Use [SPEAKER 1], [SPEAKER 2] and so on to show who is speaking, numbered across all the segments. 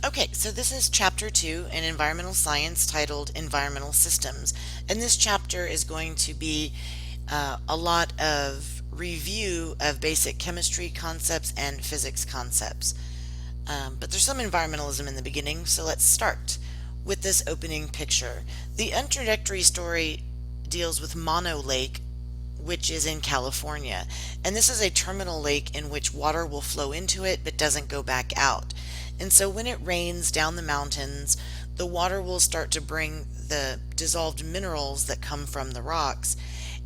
[SPEAKER 1] Okay, so this is chapter 2 in environmental science titled Environmental Systems. And this chapter is going to be a lot of review of basic chemistry concepts and physics concepts. But there's some environmentalism in the beginning, so let's start with this opening picture. The introductory story deals with Mono Lake, which is in California. And this is a terminal lake in which water will flow into it but doesn't go back out. And so when it rains down the mountains, the water will start to bring the dissolved minerals that come from the rocks.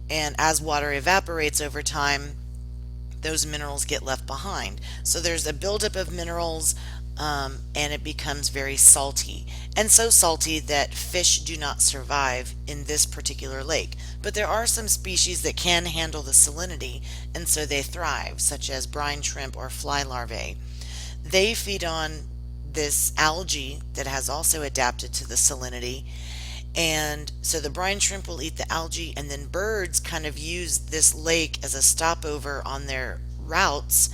[SPEAKER 1] And as water evaporates over time, those minerals get left behind. So there's a buildup of minerals, and it becomes very salty. And so salty that fish do not survive in this particular lake. But there are some species that can handle the salinity, and so they thrive, such as brine shrimp or fly larvae. They feed on this algae that has also adapted to the salinity. And so the brine shrimp will eat the algae, and then birds kind of use this lake as a stopover on their routes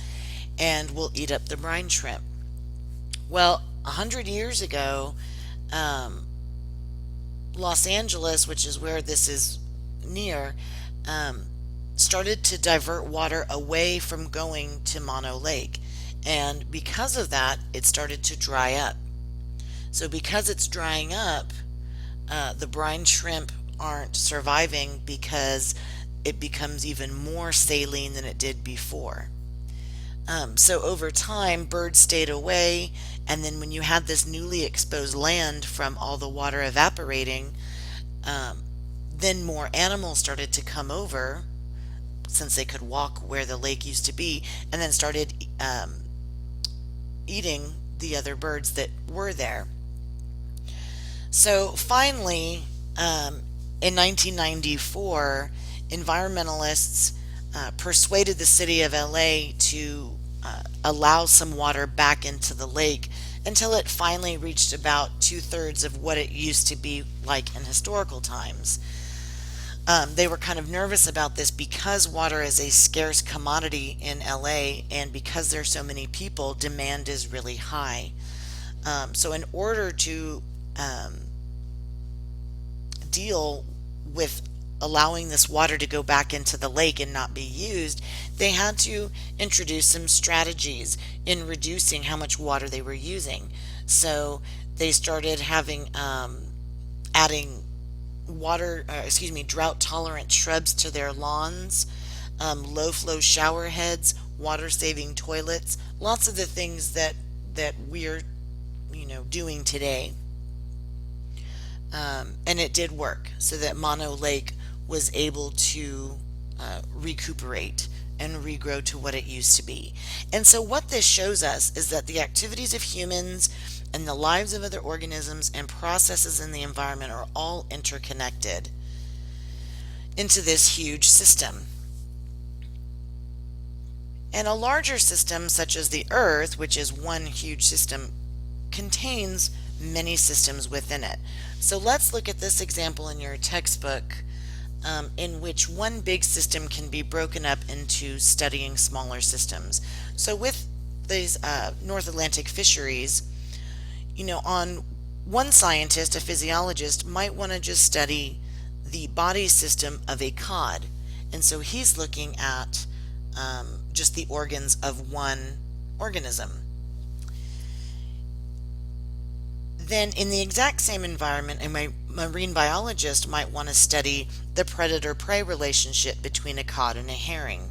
[SPEAKER 1] and will eat up the brine shrimp. Well, 100 years ago, um, Los Angeles, which is where this is near, um, started to divert water away from going to Mono Lake. And because of that, it started to dry up. So because it's drying up, the brine shrimp aren't surviving because it becomes even more saline than it did before. So over time, birds stayed away, and then when you had this newly exposed land from all the water evaporating, um, then more animals started to come over since they could walk where the lake used to be, and then started eating the other birds that were there. So finally, in 1994, environmentalists persuaded the city of LA to allow some water back into the lake until it finally reached about two-thirds of what it used to be like in historical times. They were kind of nervous about this because water is a scarce commodity in LA, and because there's so many people, demand is really high. So in order to um, deal with allowing this water to go back into the lake and not be used, they had to introduce some strategies in reducing how much water they were using. So they started adding drought tolerant shrubs to their lawns, low flow shower heads, water saving toilets, lots of the things that we're doing today. And it did work, so that Mono Lake was able to recuperate and regrow to what it used to be. And so what this shows us is that the activities of humans and the lives of other organisms and processes in the environment are all interconnected into this huge system. And a larger system such as the Earth, which is one huge system, contains many systems within it. So let's look at this example in your textbook, in which one big system can be broken up into studying smaller systems. So with these North Atlantic fisheries, on one scientist, a physiologist, might want to just study the body system of a cod. And so he's looking at just the organs of one organism. Then in the exact same environment, a marine biologist might want to study the predator-prey relationship between a cod and a herring.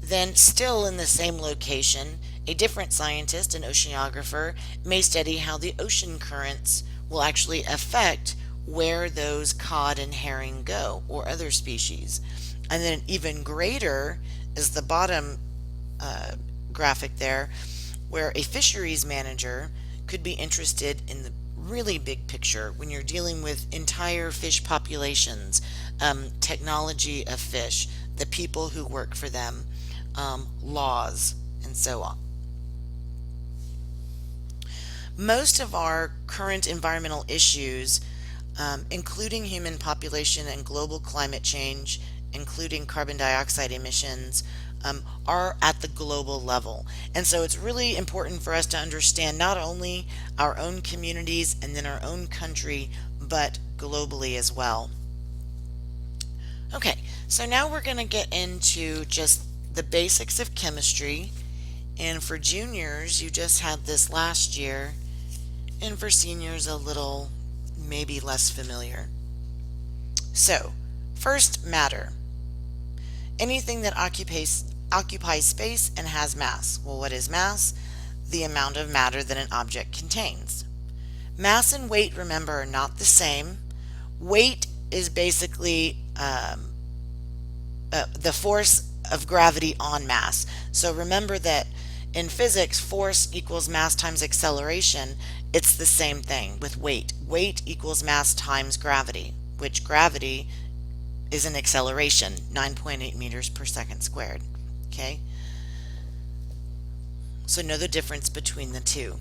[SPEAKER 1] Then still in the same location, a different scientist, an oceanographer, may study how the ocean currents will actually affect where those cod and herring go, or other species. And then even greater is the bottom graphic there, where a fisheries manager could be interested in the really big picture when you're dealing with entire fish populations, technology of fish, the people who work for them, laws, and so on. Most of our current environmental issues, including human population and global climate change, including carbon dioxide emissions, are at the global level. And so it's really important for us to understand not only our own communities and then our own country, but globally as well. Okay, so now we're going to get into just the basics of chemistry. And for juniors, you just had this last year, and for seniors, a little maybe less familiar. So, first, matter. Anything that occupies space and has mass. Well, what is mass? The amount of matter that an object contains. Mass and weight, remember, are not the same. Weight is basically the force of gravity on mass. So remember that in physics, force equals mass times acceleration. It's the same thing with weight. Weight equals mass times gravity, which gravity is an acceleration, 9.8 meters per second squared. Okay? So know the difference between the two.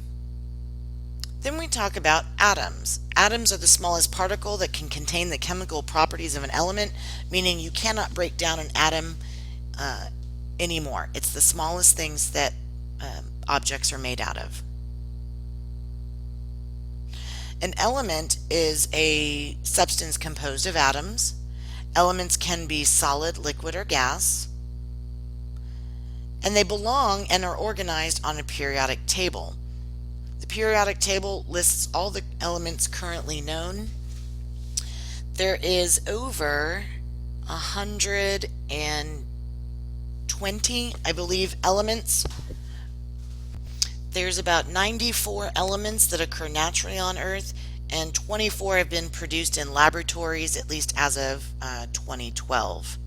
[SPEAKER 1] Then we talk about atoms. Atoms are the smallest particle that can contain the chemical properties of an element, meaning you cannot break down an atom anymore. It's the smallest things that objects are made out of. An element is a substance composed of atoms. Elements can be solid, liquid, or gas. And they belong and are organized on a periodic table. The periodic table lists all the elements currently known. There is over 120, I believe, elements. There's about 94 elements that occur naturally on Earth, and 24 have been produced in laboratories, at least as of 2012.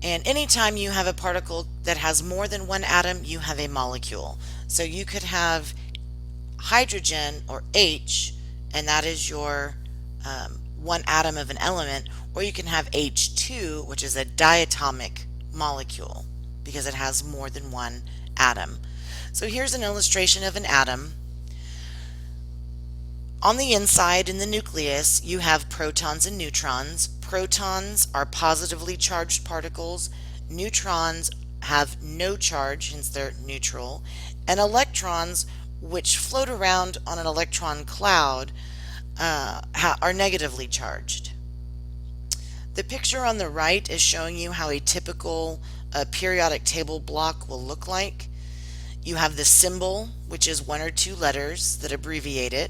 [SPEAKER 1] And anytime you have a particle that has more than one atom, you have a molecule. So you could have hydrogen, or H, and that is your one atom of an element, or you can have H2, which is a diatomic molecule because it has more than one atom. So here's an illustration of an atom. On the inside, in the nucleus, you have protons and neutrons. Protons are positively charged particles. Neutrons have no charge, hence they're neutral. And electrons, which float around on an electron cloud, are negatively charged. The picture on the right is showing you how a typical periodic table block will look like. You have the symbol, which is one or two letters that abbreviate it.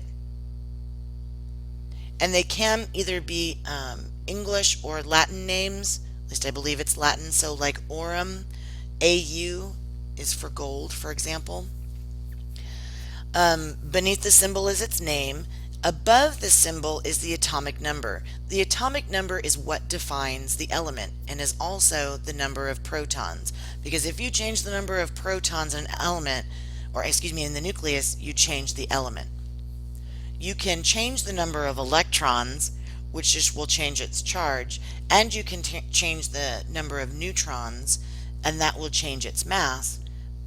[SPEAKER 1] And they can either be English or Latin names. At least I believe it's Latin. So like aurum, AU is for gold, for example. Beneath the symbol is its name. Above the symbol is the atomic number. The atomic number is what defines the element and is also the number of protons. Because if you change the number of protons in an element, or excuse me, in the nucleus, you change the element. You can change the number of electrons, which just will change its charge, and you can change the number of neutrons, and that will change its mass,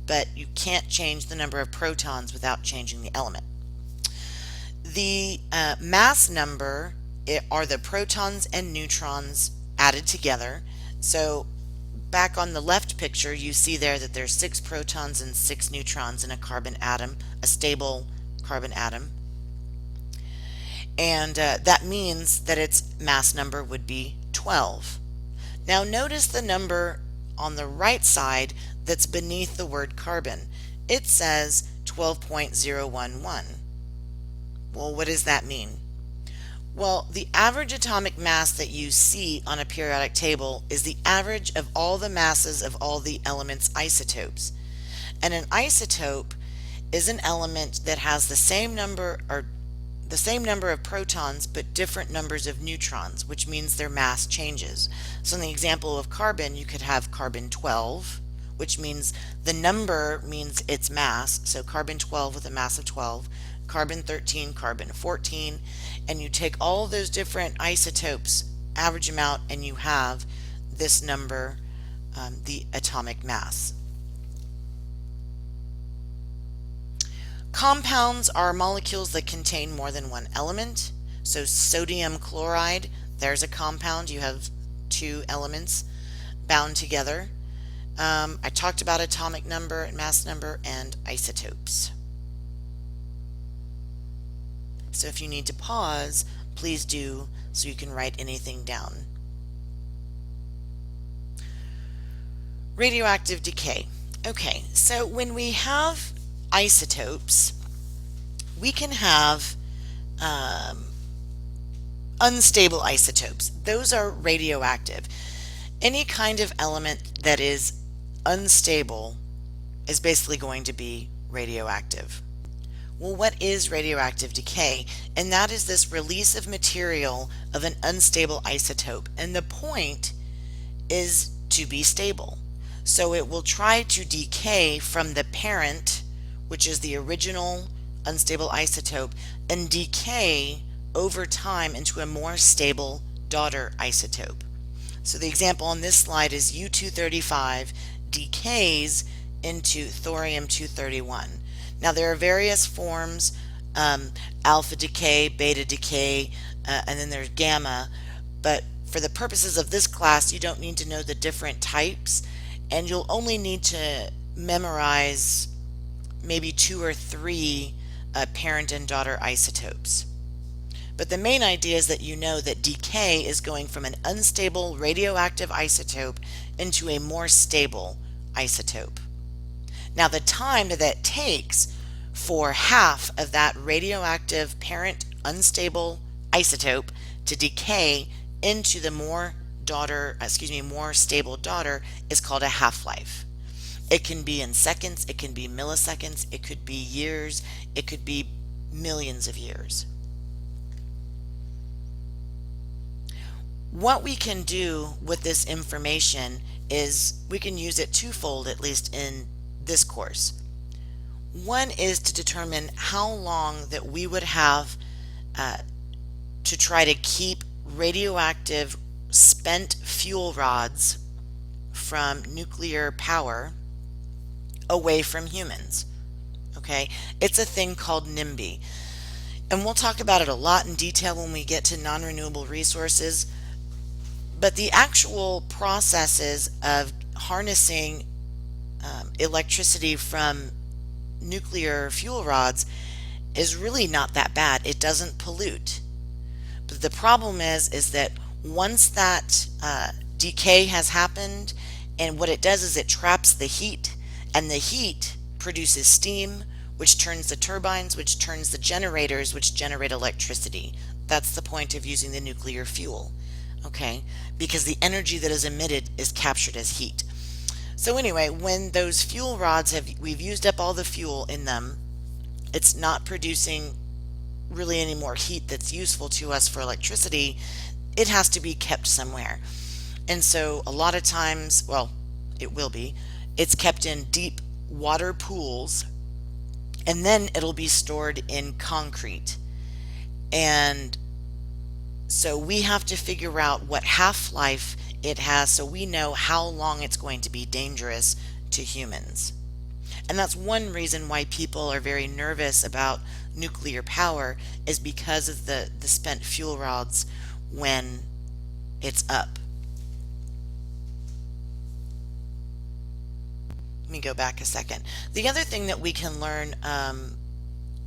[SPEAKER 1] but you can't change the number of protons without changing the element. The mass number are the protons and neutrons added together. So back on the left picture, you see there that there's 6 protons and 6 neutrons in a carbon atom, a stable carbon atom. And that means that its mass number would be 12. Now notice the number on the right side that's beneath the word carbon. It says 12.011. Well, what does that mean? Well, the average atomic mass that you see on a periodic table is the average of all the masses of all the elements' isotopes. And an isotope is an element that has the same number of protons but different numbers of neutrons, which means their mass changes. So in the example of carbon, you could have carbon 12, which means the number means its mass, so carbon 12 with a mass of 12, carbon 13, carbon 14, and you take all those different isotopes, average them out, and you have this number, the atomic mass. Compounds are molecules that contain more than one element. So sodium chloride, there's a compound. You have 2 elements bound together. I talked about atomic number and mass number and isotopes. So if you need to pause, please do so you can write anything down. Radioactive decay. Okay, so when we have isotopes, we can have unstable isotopes. Those are radioactive. Any kind of element that is unstable is basically going to be radioactive. Well, what is radioactive decay? And that is this release of material of an unstable isotope. And the point is to be stable. So it will try to decay from the parent, which is the original unstable isotope, and decay over time into a more stable daughter isotope. So the example on this slide is U-235 decays into thorium-231. Now there are various forms, alpha decay, beta decay, and then there's gamma, but for the purposes of this class you don't need to know the different types, and you'll only need to memorize maybe 2 or 3 parent and daughter isotopes. But the main idea is that you know that decay is going from an unstable radioactive isotope into a more stable isotope. Now the time that that takes for half of that radioactive parent unstable isotope to decay into the more stable daughter is called a half-life. It can be in seconds, it can be milliseconds, it could be years, it could be millions of years. What we can do with this information is we can use it twofold, at least in this course. One is to determine how long that we would have to try to keep radioactive spent fuel rods from nuclear power away from humans. Okay, it's a thing called NIMBY, and we'll talk about it a lot in detail when we get to non-renewable resources. But the actual processes of harnessing electricity from nuclear fuel rods is really not that bad. It doesn't pollute. But the problem is that once that decay has happened, and what it does is it traps the heat, and the heat produces steam, which turns the turbines, which turns the generators, which generate electricity. That's the point of using the nuclear fuel. Okay, because the energy that is emitted is captured as heat. So anyway, when those fuel rods we've used up all the fuel in them, it's not producing really any more heat that's useful to us for electricity. It has to be kept somewhere. And so a lot of times, well, it's kept in deep water pools, and then it'll be stored in concrete. And so we have to figure out what half-life it has so we know how long it's going to be dangerous to humans. And that's one reason why people are very nervous about nuclear power, is because of the spent fuel rods when it's up. Let me go back a second. The other thing that we can learn,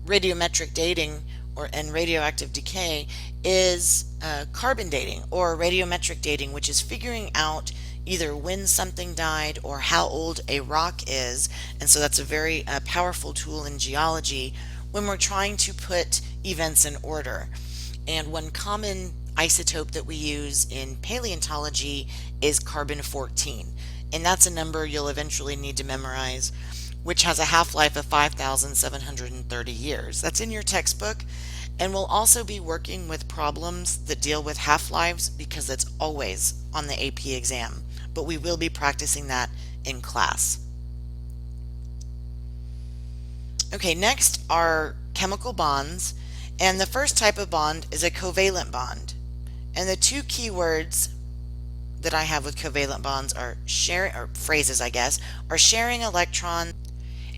[SPEAKER 1] radiometric dating and radioactive decay, is carbon dating or radiometric dating, which is figuring out either when something died or how old a rock is. And so that's a very powerful tool in geology when we're trying to put events in order. And one common isotope that we use in paleontology is carbon-14, and that's a number you'll eventually need to memorize, which has a half-life of 5,730 years. That's in your textbook, and we'll also be working with problems that deal with half-lives because it's always on the AP exam, but we will be practicing that in class. Okay, next are chemical bonds, and the first type of bond is a covalent bond. And the two keywords that I have with covalent bonds are phrases, I guess, are sharing electrons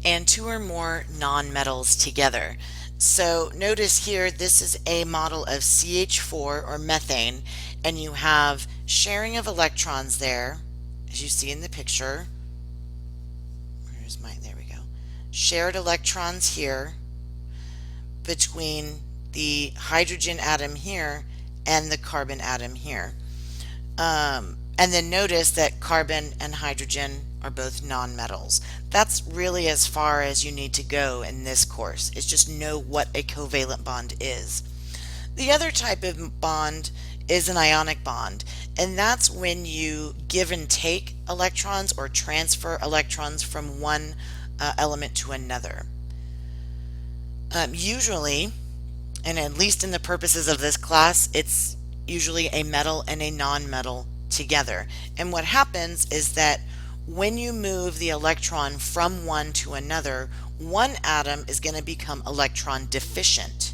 [SPEAKER 1] and two or more nonmetals together. So notice here, this is a model of CH4 or methane, and you have sharing of electrons there, as you see in the picture, there we go. Shared electrons here between the hydrogen atom here and the carbon atom here. And then notice that carbon and hydrogen are both nonmetals. That's really as far as you need to go in this course, is just know what a covalent bond is. The other type of bond is an ionic bond, and that's when you give and take electrons or transfer electrons from one element to another. Usually, and at least in the purposes of this class, it's usually a metal and a non-metal together. And what happens is that when you move the electron from one to another, one atom is going to become electron deficient.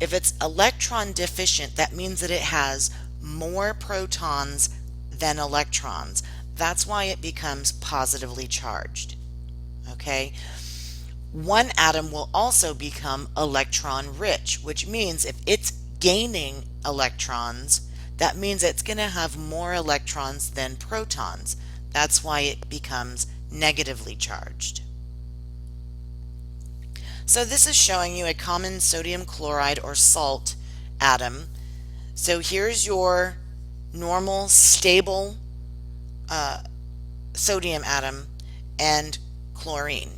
[SPEAKER 1] If it's electron deficient, that means that it has more protons than electrons. That's why it becomes positively charged. Okay? One atom will also become electron rich, which means if it's gaining electrons, that means it's going to have more electrons than protons. That's why it becomes negatively charged. So this is showing you a common sodium chloride or salt atom. So here's your normal stable sodium atom and chlorine.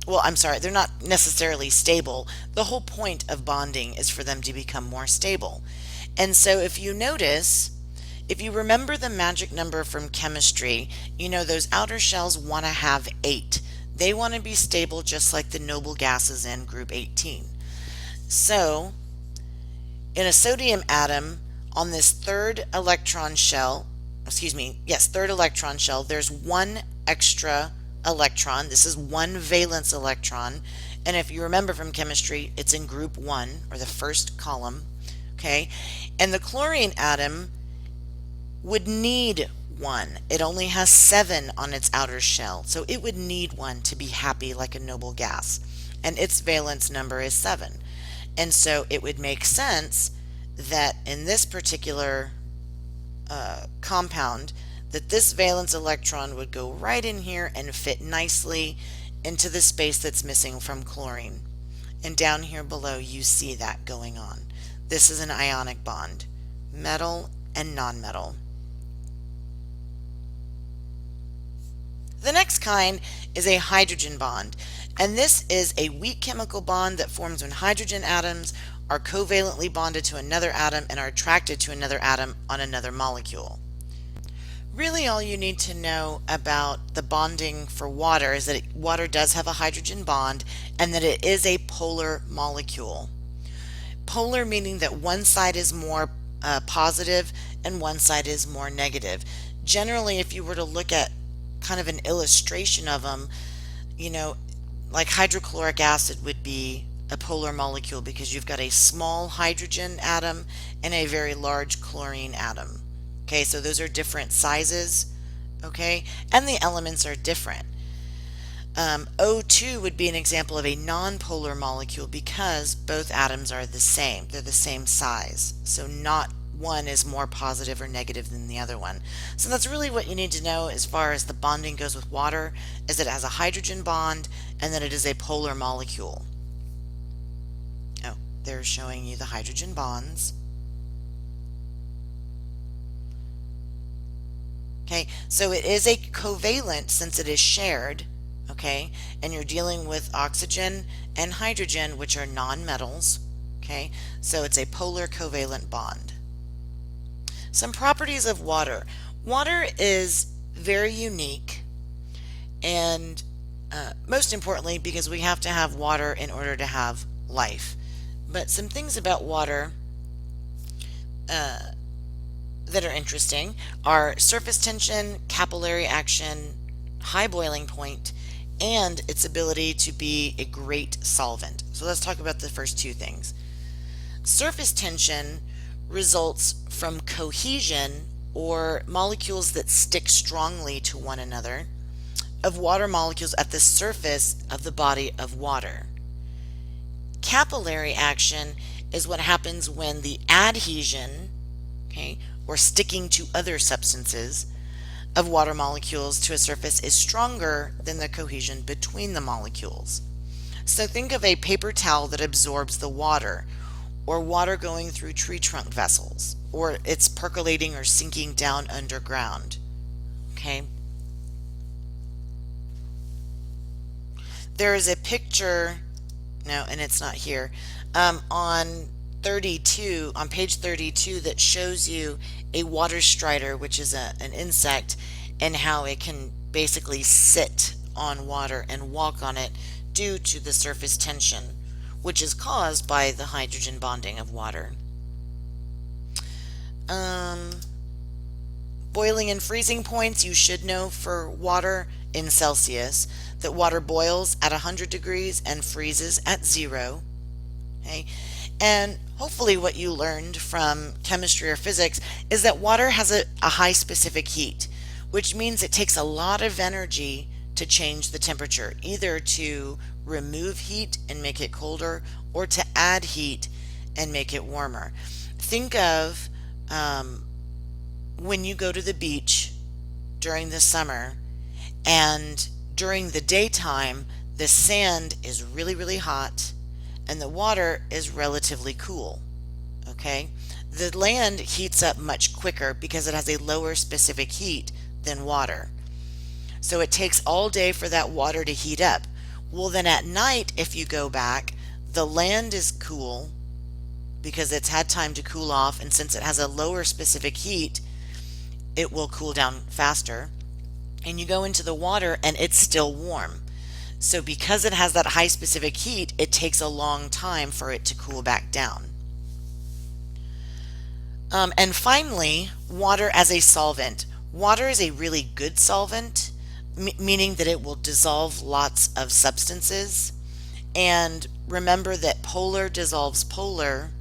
[SPEAKER 1] Well, I'm sorry, they're not necessarily stable. The whole point of bonding is for them to become more stable. And so if you notice, if you remember the magic number from chemistry, you know those outer shells want to have 8. They want to be stable just like the noble gases in group 18. So in a sodium atom, on this third electron shell, third electron shell, there's one extra electron. This is one valence electron, and if you remember from chemistry, it's in group 1 or the first column. Okay, and the chlorine atom would need 1. It only has 7 on its outer shell, so it would need 1 to be happy like a noble gas, and its valence number is 7. And so it would make sense that in this particular compound, that this valence electron would go right in here and fit nicely into the space that's missing from chlorine. And down here below you see that going on. This is an ionic bond, metal and nonmetal. The next kind is a hydrogen bond, and this is a weak chemical bond that forms when hydrogen atoms are covalently bonded to another atom and are attracted to another atom on another molecule. Really all you need to know about the bonding for water is that water does have a hydrogen bond and that it is a polar molecule. Polar meaning that one side is more positive and one side is more negative. Generally, if you were to look at kind of an illustration of them, you know, like hydrochloric acid would be a polar molecule because you've got a small hydrogen atom and a very large chlorine atom. Okay, so those are different sizes, okay, and the elements are different. O2 would be an example of a nonpolar molecule because both atoms are the same. They're the same size. So not one is more positive or negative than the other one. So that's really what you need to know as far as the bonding goes with water, is that it has a hydrogen bond and that it is a polar molecule. Oh, they're showing you the hydrogen bonds. Okay, so it is a covalent since it is shared, okay, and you're dealing with oxygen and hydrogen, which are nonmetals, okay, so it's a polar covalent bond. Some properties of water. Water is very unique, and most importantly because we have to have water in order to have life. But some things about water that are interesting are surface tension, capillary action, high boiling point, and its ability to be a great solvent. So let's talk about the first two things. Surface tension results from cohesion, or molecules that stick strongly to one another, of water molecules at the surface of the body of water. Capillary action is what happens when the adhesion, okay, or sticking to other substances, of water molecules to a surface is stronger than the cohesion between the molecules. So think of a paper towel that absorbs the water, or water going through tree trunk vessels, or it's percolating or sinking down underground. Okay. There is a picture, no, and it's not here, on page 32, that shows you a water strider, which is an insect, and how it can basically sit on water and walk on it due to the surface tension, which is caused by the hydrogen bonding of water. Boiling and freezing points, you should know for water in Celsius that water boils at 100 degrees and freezes at 0. Okay? And hopefully what you learned from chemistry or physics is that water has a high specific heat, which means it takes a lot of energy to change the temperature, either to remove heat and make it colder, or to add heat and make it warmer. Think of when you go to the beach during the summer, and during the daytime the sand is really, really hot and the water is relatively cool. Okay, the land heats up much quicker because it has a lower specific heat than water. So it takes all day for that water to heat up. Well, then at night, if you go back, the land is cool because it's had time to cool off, and since it has a lower specific heat, it will cool down faster. And you go into the water and it's still warm. So because it has that high specific heat, it takes a long time for it to cool back down. And finally, water as a solvent. Water is a really good solvent, meaning that it will dissolve lots of substances. And remember that polar dissolves polar,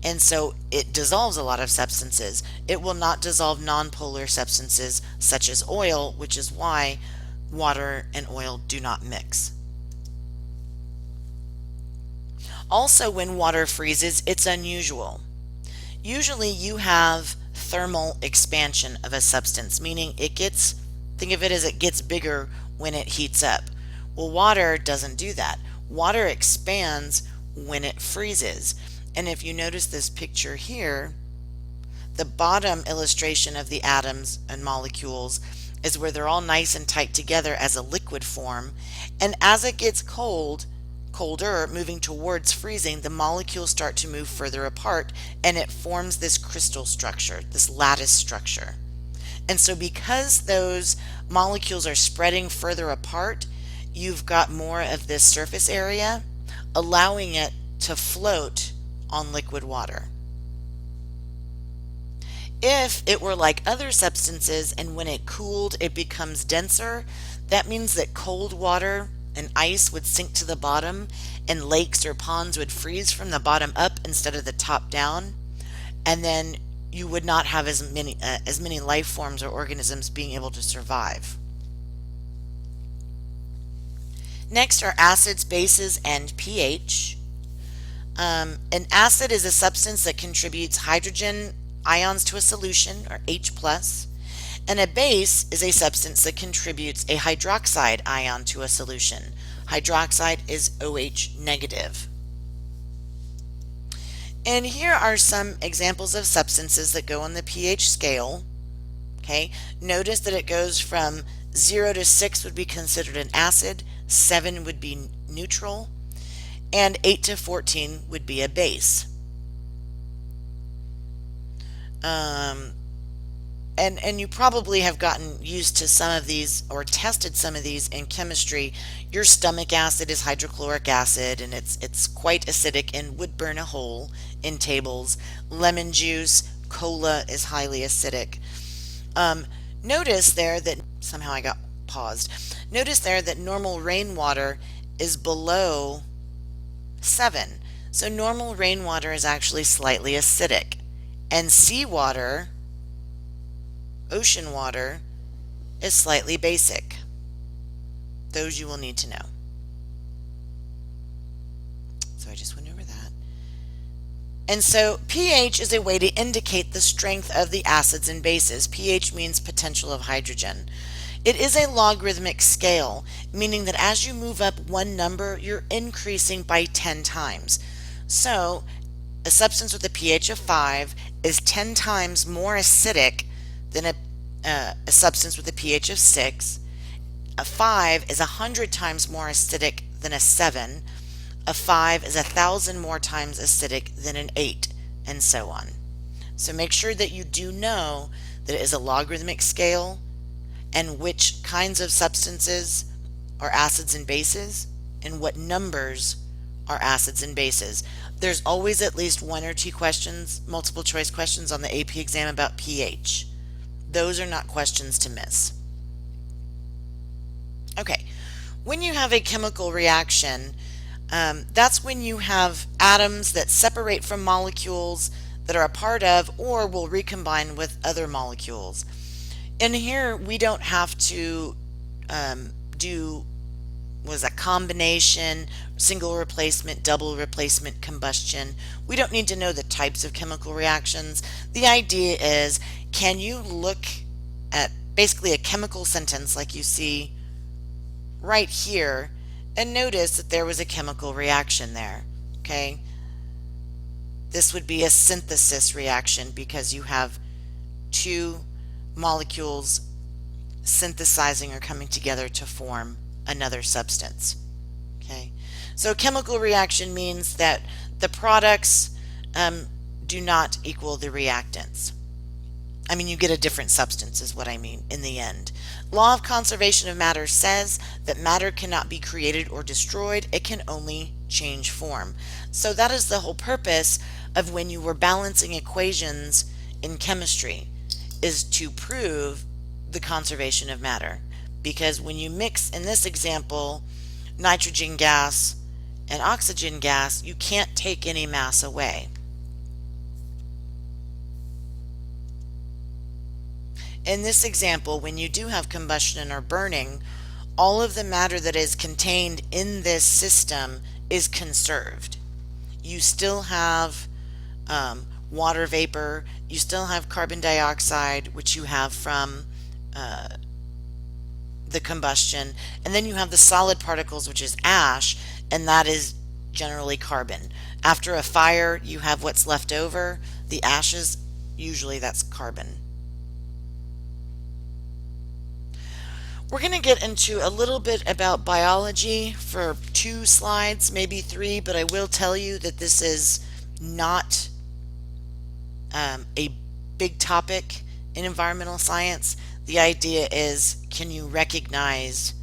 [SPEAKER 1] and so it dissolves a lot of substances. It will not dissolve nonpolar substances such as oil, which is why water and oil do not mix. Also, when water freezes, it's unusual. Usually you have thermal expansion of a substance, meaning think of it as it gets bigger when it heats up. Well, water doesn't do that. Water expands when it freezes. And if you notice this picture here, the bottom illustration of the atoms and molecules is where they're all nice and tight together as a liquid form. And as it gets colder, moving towards freezing, the molecules start to move further apart, and it forms this crystal structure, this lattice structure. And so because those molecules are spreading further apart, you've got more of this surface area, allowing it to float on liquid water. If it were like other substances and when it cooled it becomes denser, that means that cold water and ice would sink to the bottom and lakes or ponds would freeze from the bottom up instead of the top down, and then you would not have as many life forms or organisms being able to survive. Next are acids, bases, and pH. An acid is a substance that contributes hydrogen ions to a solution, or H+, and a base is a substance that contributes a hydroxide ion to a solution. Hydroxide is OH negative. And here are some examples of substances that go on the pH scale. Okay, notice that it goes from 0 to 6 would be considered an acid, 7 would be neutral, and 8 to 14 would be a base. And you probably have gotten used to some of these or tested some of these in chemistry. Your stomach acid is hydrochloric acid, and it's quite acidic and would burn a hole in tables. Lemon juice, cola is highly acidic. Notice there that somehow I got paused. Notice there that normal rainwater is below 7. So normal rainwater is actually slightly acidic. And seawater, ocean water, is slightly basic. Those you will need to know. So I just went over that. And so pH is a way to indicate the strength of the acids and bases. pH means potential of hydrogen. It is a logarithmic scale, meaning that as you move up one number, you're increasing by 10 times. So a substance with a pH of 5 is 10 times more acidic than a substance with a pH of 6. A 5 is 100 times more acidic than a 7. A 5 is 1,000 more times acidic than an 8, and so on. So make sure that you do know that it is a logarithmic scale and which kinds of substances are acids and bases and what numbers are acids and bases. There's always at least one or two questions, multiple choice questions on the AP exam about pH. Those are not questions to miss. Okay, when you have a chemical reaction, that's when you have atoms that separate from molecules that are a part of or will recombine with other molecules. And here we don't have to do a combination, single replacement, double replacement, combustion. We don't need to know the types of chemical reactions. The idea is, can you look at basically a chemical sentence like you see right here and notice that there was a chemical reaction there? Okay, this would be a synthesis reaction because you have two molecules synthesizing or coming together to form another substance. Okay, so chemical reaction means that the products do not equal the reactants. I mean, you get a different substance is what I mean in the end. Law of conservation of matter says that matter cannot be created or destroyed. It can only change form. So that is the whole purpose of when you were balancing equations in chemistry, is to prove the conservation of matter. Because when you mix, in this example, nitrogen gas and oxygen gas, you can't take any mass away. In this example, when you do have combustion or burning, all of the matter that is contained in this system is conserved. You still have water vapor, you still have carbon dioxide, which you have from the combustion, and then you have the solid particles, which is ash, and that is generally carbon. After a fire, you have what's left over, the ashes, usually that's carbon. We're going to get into a little bit about biology for 2 slides, maybe 3, but I will tell you that this is not a big topic in environmental science. The idea is, can you recognize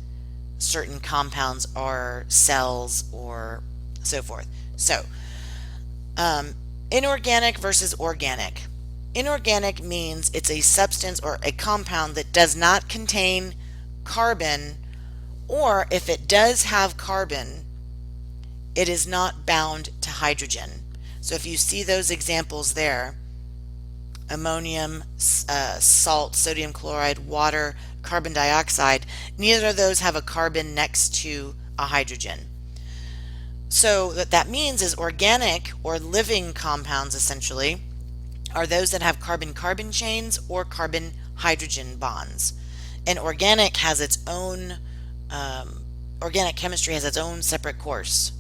[SPEAKER 1] certain compounds or cells or so forth? So, inorganic versus organic. Inorganic means it's a substance or a compound that does not contain carbon, or if it does have carbon, it is not bound to hydrogen. So if you see those examples there, ammonium, salt, sodium chloride, water, carbon dioxide, neither of those have a carbon next to a hydrogen. So what that means is organic or living compounds essentially are those that have carbon-carbon chains or carbon-hydrogen bonds. And organic has its own, organic chemistry has its own separate course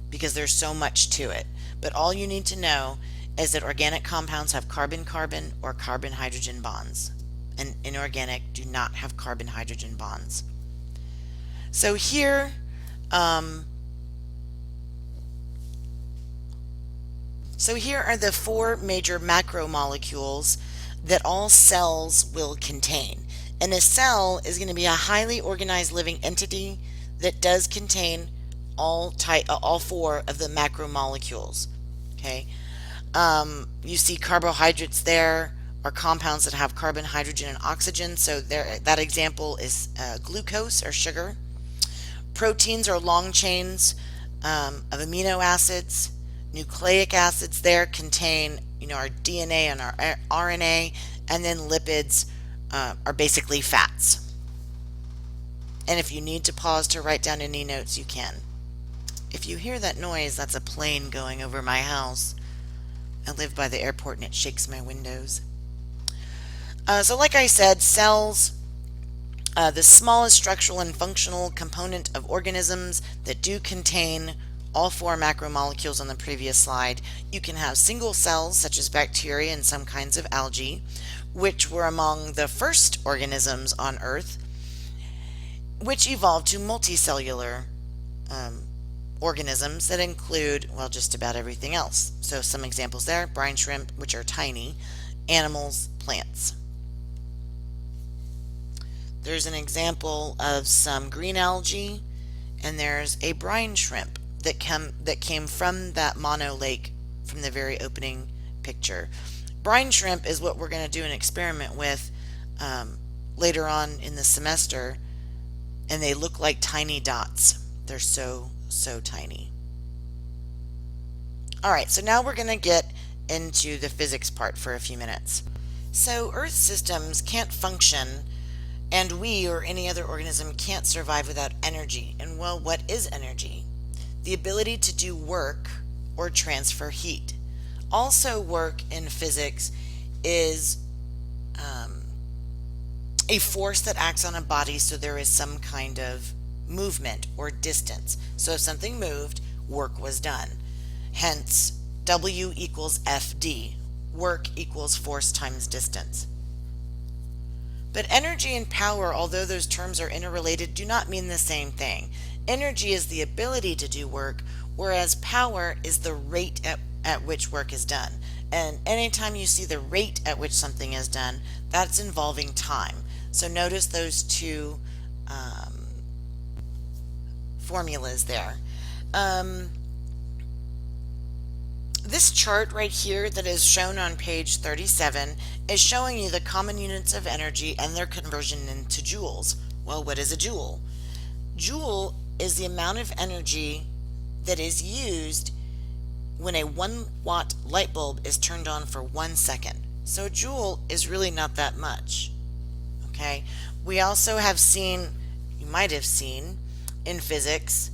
[SPEAKER 1] because there's so much to it. But all you need to know is that organic compounds have carbon-carbon or carbon-hydrogen bonds, and inorganic do not have carbon-hydrogen bonds. So here, are the 4 major macromolecules that all cells will contain. And a cell is going to be a highly organized living entity that does contain all 4 of the macromolecules. Okay, you see carbohydrates there are compounds that have carbon, hydrogen, and oxygen. So there, that example is glucose or sugar. Proteins are long chains of amino acids. Nucleic acids there contain, our DNA and our RNA, and then lipids are basically fats. And if you need to pause to write down any notes, you can. If you hear that noise, that's a plane going over my house. I live by the airport and it shakes my windows. So like I said, cells, the smallest structural and functional component of organisms that do contain all four macromolecules on the previous slide. You can have single cells such as bacteria and some kinds of algae, which were among the first organisms on Earth, which evolved to multicellular organisms that include, well, just about everything else. So some examples there: brine shrimp, which are tiny, animals, plants. There's an example of some green algae, and there's a brine shrimp that came from that mono lake from the very opening picture. Brine shrimp is what we're going to do an experiment with later on in the semester, and they look like tiny dots. They're so tiny. Alright, so now we're going to get into the physics part for a few minutes. So Earth systems can't function, and we or any other organism can't survive without energy. And well, what is energy? The ability to do work or transfer heat. Also, work in physics is a force that acts on a body, so there is some kind of movement or distance. So if something moved, work was done. Hence, W equals FD. Work equals force times distance. But energy and power, although those terms are interrelated, do not mean the same thing. Energy is the ability to do work, whereas power is the rate at which work is done. And anytime you see the rate at which something is done, that's involving time. So notice those two formulas there. This chart right here that is shown on page 37 is showing you the common units of energy and their conversion into joules. Well, what is a joule? Joule is the amount of energy that is used when a 1-watt light bulb is turned on for 1 second. So a joule is really not that much. Okay? We also have seen, you might have seen in physics,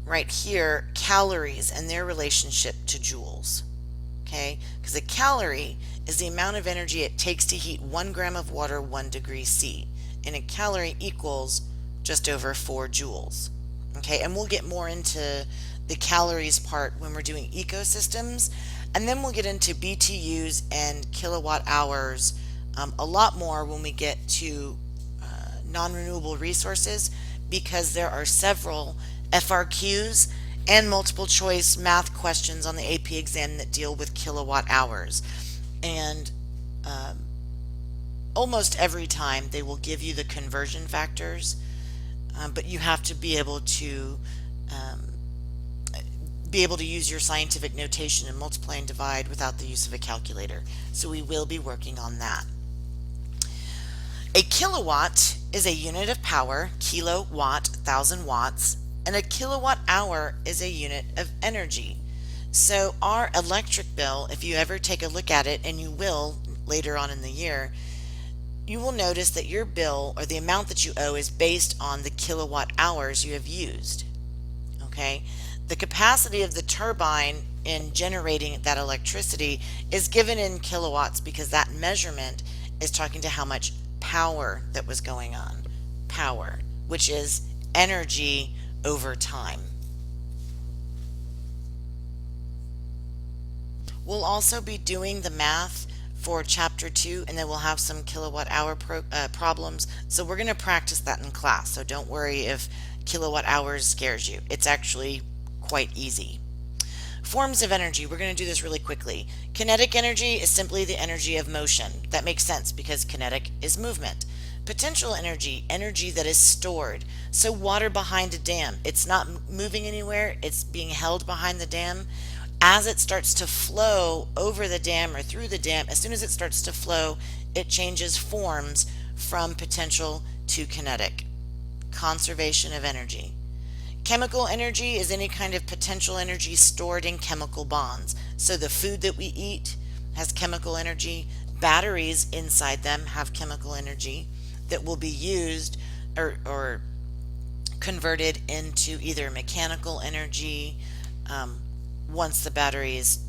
[SPEAKER 1] right here, calories and their relationship to joules. Okay? Because a calorie is the amount of energy it takes to heat 1 gram of water 1 degree C. And a calorie equals just over 4 joules. Okay? And we'll get more into the calories part when we're doing ecosystems. And then we'll get into BTUs and kilowatt hours a lot more when we get to non-renewable resources, because there are several FRQs and multiple choice math questions on the AP exam that deal with kilowatt hours. And almost every time they will give you the conversion factors, but you have to be able to use your scientific notation and multiply and divide without the use of a calculator. So we will be working on that. A kilowatt is a unit of power, kilowatt, 1,000 watts, and a kilowatt hour is a unit of energy. So our electric bill, if you ever take a look at it, and you will later on in the year, you will notice that your bill, or the amount that you owe, is based on the kilowatt hours you have used. Okay? The capacity of the turbine in generating that electricity is given in kilowatts, because that measurement is talking to how much power that was going on. Power, which is energy over time. We'll also be doing the math for chapter 2, and then we'll have some kilowatt hour problems. So we're going to practice that in class. So don't worry if kilowatt hours scares you. It's actually quite easy. Forms of energy. We're going to do this really quickly. Kinetic energy is simply the energy of motion. That makes sense because kinetic is movement. Potential energy, energy that is stored. So water behind a dam, it's not moving anywhere, it's being held behind the dam. As it starts to flow over the dam or through the dam, as soon as it starts to flow, it changes forms from potential to kinetic. Conservation of energy. Chemical energy is any kind of potential energy stored in chemical bonds. So the food that we eat has chemical energy. Batteries inside them have chemical energy that will be used or converted into either mechanical energy once the battery is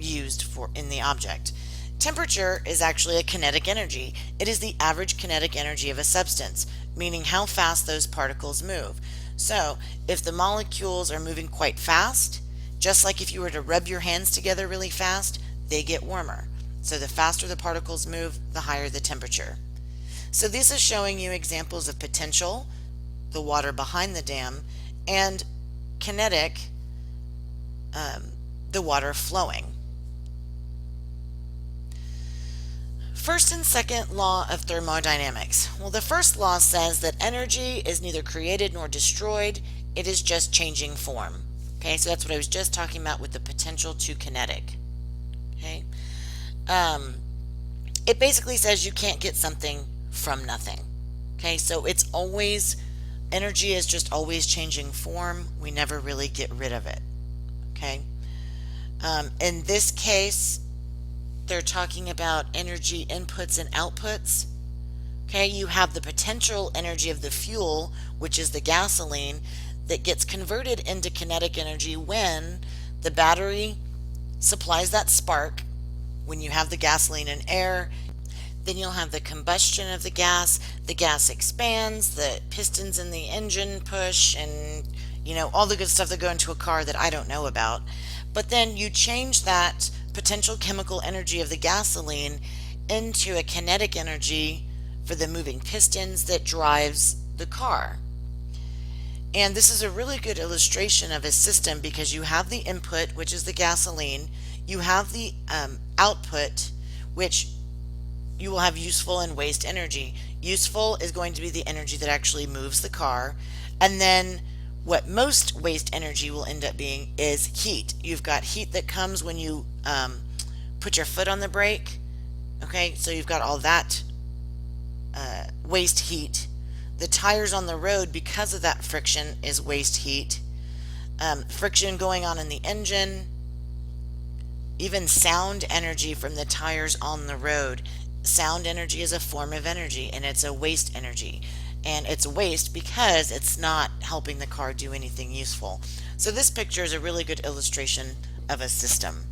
[SPEAKER 1] used for in the object. Temperature is actually a kinetic energy. It is the average kinetic energy of a substance, meaning how fast those particles move. So, if the molecules are moving quite fast, just like if you were to rub your hands together really fast, they get warmer. So the faster the particles move, the higher the temperature. So this is showing you examples of potential, the water behind the dam, and kinetic, the water flowing. First and second law of thermodynamics. Well, the first law says that energy is neither created nor destroyed, it is just changing form. Okay, so that's what I was just talking about with the potential to kinetic. Okay, it basically says you can't get something from nothing. Okay, so it's always, energy is just always changing form. We never really get rid of it. Okay, in this case, they're talking about energy inputs and outputs. Okay, you have the potential energy of the fuel, which is the gasoline, that gets converted into kinetic energy when the battery supplies that spark. When you have the gasoline and air, then you'll have the combustion of the gas expands, the pistons in the engine push, and all the good stuff that go into a car that I don't know about. But then you change that potential chemical energy of the gasoline into a kinetic energy for the moving pistons that drives the car. And this is a really good illustration of a system because you have the input, which is the gasoline, you have the output, which you will have useful and waste energy. Useful is going to be the energy that actually moves the car, and then what most waste energy will end up being is heat. You've got heat that comes when you put your foot on the brake. Okay, so you've got all that waste heat. The tires on the road, because of that friction, is waste heat. Friction going on in the engine, even sound energy from the tires on the road. Sound energy is a form of energy, and it's a waste energy. And it's waste because it's not helping the car do anything useful. So this picture is a really good illustration of a system.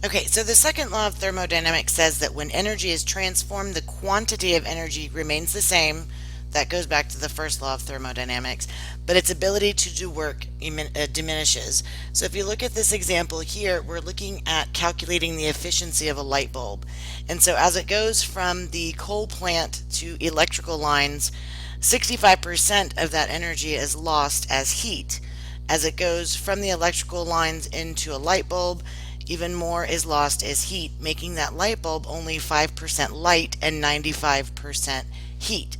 [SPEAKER 1] Okay, so the second law of thermodynamics says that when energy is transformed, the quantity of energy remains the same. That goes back to the first law of thermodynamics, but its ability to do work diminishes. So if you look at this example here, we're looking at calculating the efficiency of a light bulb. And so as it goes from the coal plant to electrical lines, 65% of that energy is lost as heat. As it goes from the electrical lines into a light bulb, even more is lost as heat, making that light bulb only 5% light and 95% heat.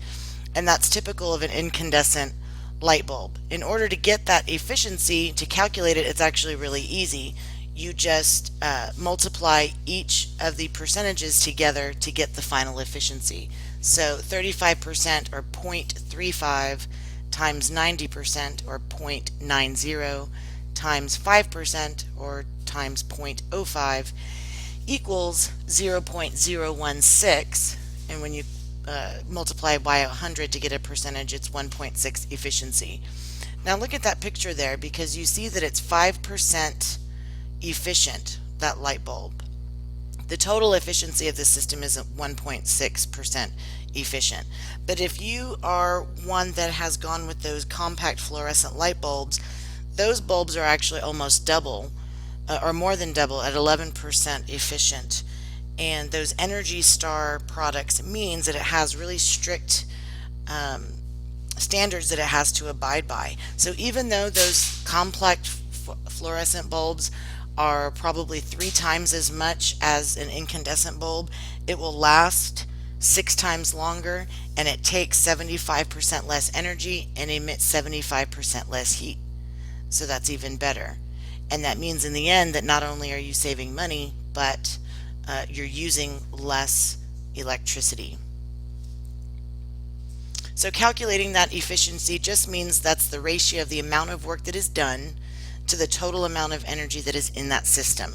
[SPEAKER 1] And that's typical of an incandescent light bulb. In order to get that efficiency, to calculate it, it's actually really easy. You just multiply each of the percentages together to get the final efficiency. So 35% or 0.35 times 90% or 0.90 times 5% or times 0.05 equals 0.016, and when you multiply by 100 to get a percentage, it's 1.6 efficiency. Now look at that picture there, because you see that it's 5% efficient, that light bulb. The total efficiency of the system is 1.6% efficient. But if you are one that has gone with those compact fluorescent light bulbs, those bulbs are actually almost double or more than double at 11% efficient. And those Energy Star products means that it has really strict standards that it has to abide by. So even though those complex fluorescent bulbs are probably 3 times as much as an incandescent bulb, it will last 6 times longer, and it takes 75% less energy and emits 75% less heat. So that's even better. And that means in the end that not only are you saving money, but you're using less electricity. So calculating that efficiency just means that's the ratio of the amount of work that is done to the total amount of energy that is in that system.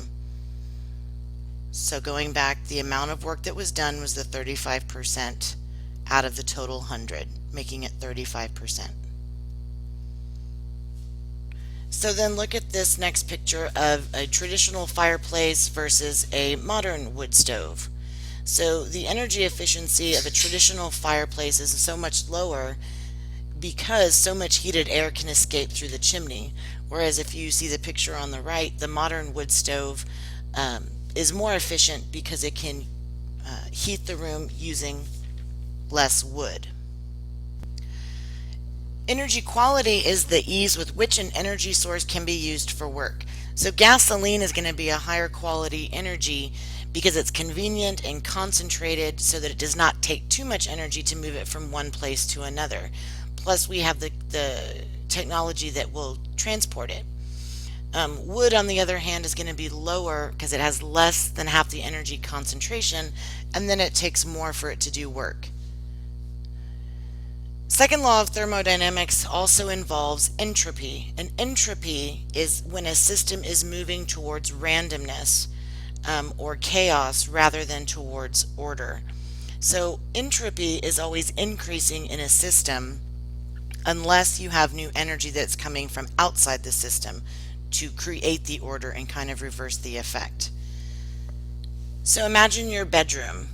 [SPEAKER 1] So going back, the amount of work that was done was the 35% out of the total 100, making it 35%. So then look at this next picture of a traditional fireplace versus a modern wood stove. So the energy efficiency of a traditional fireplace is so much lower because so much heated air can escape through the chimney. Whereas if you see the picture on the right, the modern wood stove is more efficient because it can heat the room using less wood. Energy quality is the ease with which an energy source can be used for work. So gasoline is going to be a higher quality energy because it's convenient and concentrated so that it does not take too much energy to move it from one place to another. Plus we have the technology that will transport it. Wood, on the other hand, is going to be lower because it has less than half the energy concentration, and then it takes more for it to do work. Second law of thermodynamics also involves entropy. And entropy is when a system is moving towards randomness or chaos rather than towards order. So entropy is always increasing in a system unless you have new energy that's coming from outside the system to create the order and kind of reverse the effect. So imagine your bedroom.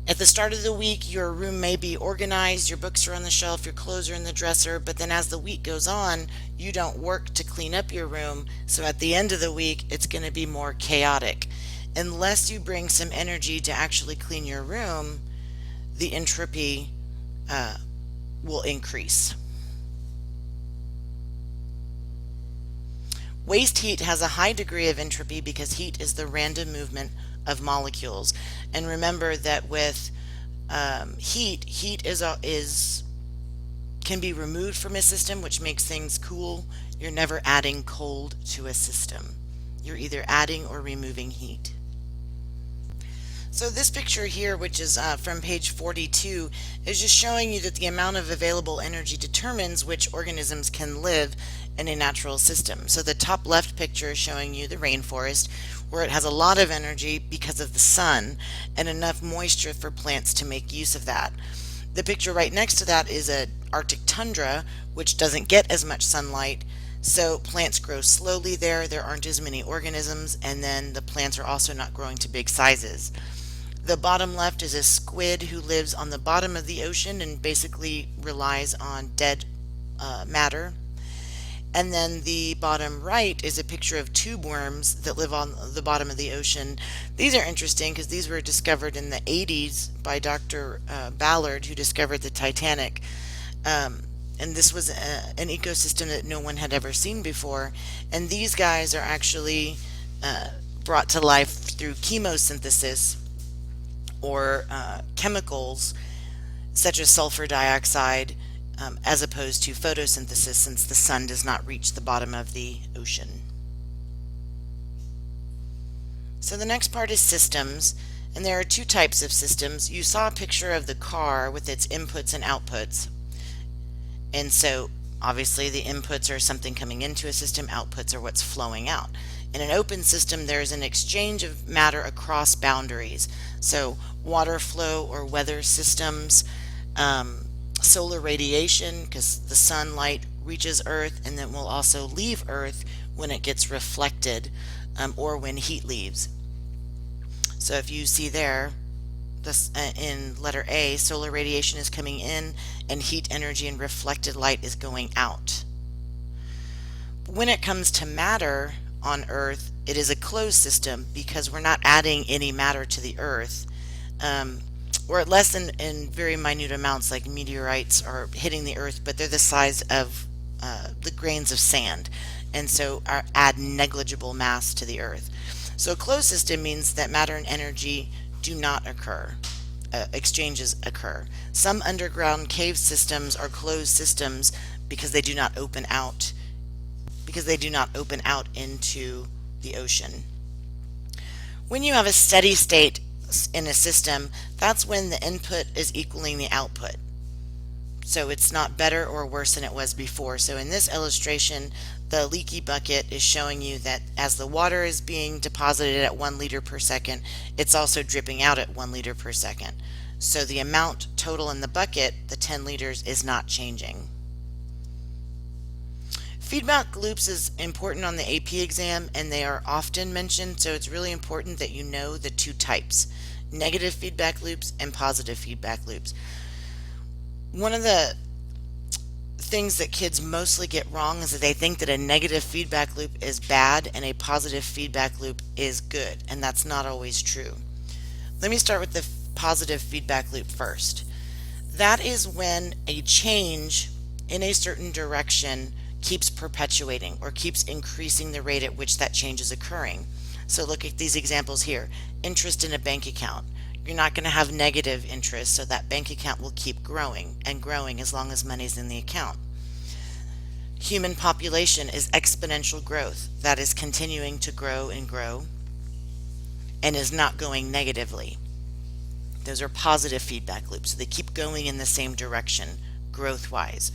[SPEAKER 1] At the start of the week, your room may be organized, your books are on the shelf, your clothes are in the dresser, but then as the week goes on, you don't work to clean up your room, so at the end of the week, it's going to be more chaotic. Unless you bring some energy to actually clean your room, the entropy will increase. Waste heat has a high degree of entropy because heat is the random movement of molecules. And remember that with heat can be removed from a system, which makes things cool. You're never adding cold to a system. You're either adding or removing heat. So this picture here, which is from page 42, is just showing you that the amount of available energy determines which organisms can live in a natural system. So the top left picture is showing you the rainforest, where it has a lot of energy because of the sun and enough moisture for plants to make use of that. The picture right next to that is an Arctic tundra, which doesn't get as much sunlight, so plants grow slowly there. There aren't as many organisms, and then the plants are also not growing to big sizes. The bottom left is a squid who lives on the bottom of the ocean and basically relies on dead matter. And then the bottom right is a picture of tube worms that live on the bottom of the ocean. These are interesting because these were discovered in the 80s by Dr. Ballard, who discovered the Titanic. And this was an ecosystem that no one had ever seen before. And these guys are actually brought to life through chemosynthesis or chemicals such as sulfur dioxide as opposed to photosynthesis, since the sun does not reach the bottom of the ocean. So the next part is systems, and there are two types of systems. You saw a picture of the car with its inputs and outputs, and so obviously the inputs are something coming into a system, outputs are what's flowing out. In an open system, there's an exchange of matter across boundaries. So water flow or weather systems, solar radiation, because the sunlight reaches Earth and then will also leave Earth when it gets reflected or when heat leaves. So if you see there, this in letter A, solar radiation is coming in and heat energy and reflected light is going out. When it comes to matter on Earth, it is a closed system because we're not adding any matter to the Earth. Or at less in very minute amounts, like meteorites are hitting the Earth, but they're the size of the grains of sand, and so add negligible mass to the Earth. So a closed system means that matter and energy do not occur. Exchanges occur. Some underground cave systems are closed systems because they do not open out into the ocean. When you have a steady state in a system, that's when the input is equaling the output. So it's not better or worse than it was before. So in this illustration, the leaky bucket is showing you that as the water is being deposited at 1 liter per second, it's also dripping out at 1 liter per second. So the amount total in the bucket, the 10 liters, is not changing. Feedback loops is important on the AP exam, and they are often mentioned, so it's really important that you know the two types: negative feedback loops and positive feedback loops. One of the things that kids mostly get wrong is that they think that a negative feedback loop is bad and a positive feedback loop is good, and that's not always true. Let me start with the positive feedback loop first. That is when a change in a certain direction keeps perpetuating or keeps increasing the rate at which that change is occurring. So look at these examples here. Interest in a bank account. You're not going to have negative interest, so that bank account will keep growing and growing as long as money's in the account. Human population is exponential growth. That is continuing to grow and grow and is not going negatively. Those are positive feedback loops. So they keep going in the same direction growth-wise.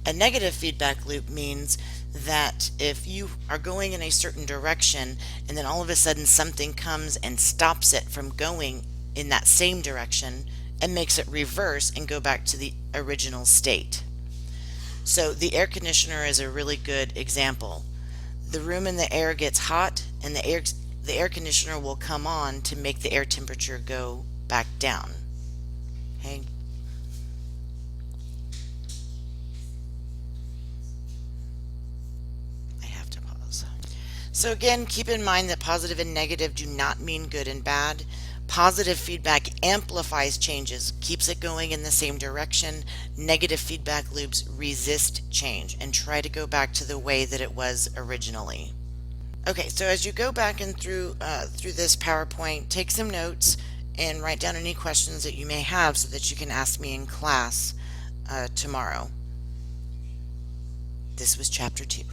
[SPEAKER 1] A negative feedback loop means that if you are going in a certain direction and then all of a sudden something comes and stops it from going in that same direction and makes it reverse and go back to the original state. So the air conditioner is a really good example. The room and the air gets hot, and the air conditioner will come on to make the air temperature go back down. Okay. I have to pause. So again, keep in mind that positive and negative do not mean good and bad. Positive feedback amplifies changes, keeps it going in the same direction. Negative feedback loops resist change and try to go back to the way that it was originally. Okay, so as you go back and through this PowerPoint, take some notes and write down any questions that you may have so that you can ask me in class tomorrow. This was Chapter 2.